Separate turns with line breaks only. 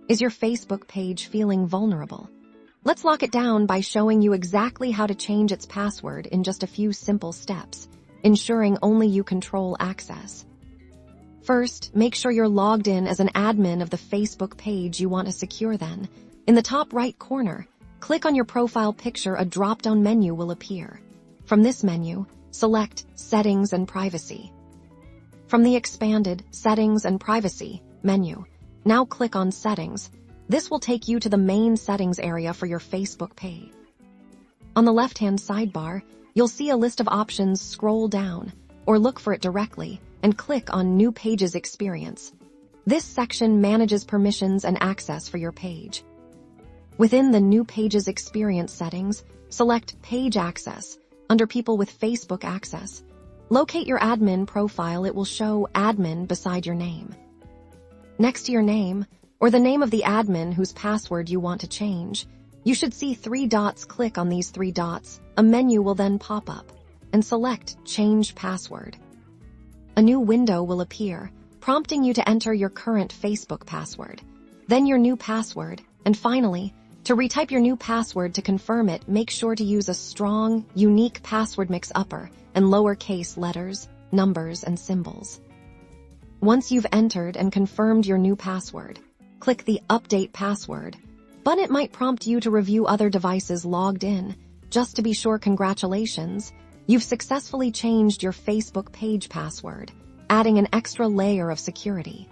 Is your Facebook page feeling vulnerable? Let's lock it down by showing you exactly how to change its password in just a few simple steps, ensuring only you control access. First, make sure you're logged in as an admin of the Facebook page you want to secure then. In the top right corner, click on your profile picture. A drop-down menu will appear. From this menu, select Settings and Privacy. From the expanded Settings and Privacy menu, now click on Settings. This will take you to the main settings area for your Facebook page. On the left-hand sidebar, you'll see a list of options. Scroll down, or look for it directly, and click on New Pages Experience. This section manages permissions and access for your page. Within the New Pages Experience settings, select Page Access. Under People with Facebook Access, locate your admin profile. It will show Admin beside your name. Next to your name, or the name of the admin whose password you want to change, you should see 3 dots. Click on these 3 dots. A menu will then pop up, and select Change Password. A new window will appear, prompting you to enter your current Facebook password, then your new password, and finally, to retype your new password. To confirm it, make sure to use a strong, unique password mix upper and lowercase letters, numbers, and symbols. Once you've entered and confirmed your new password, click the Update Password button. It might prompt you to review other devices logged in. Just to be sure, congratulations, you've successfully changed your Facebook page password, adding an extra layer of security.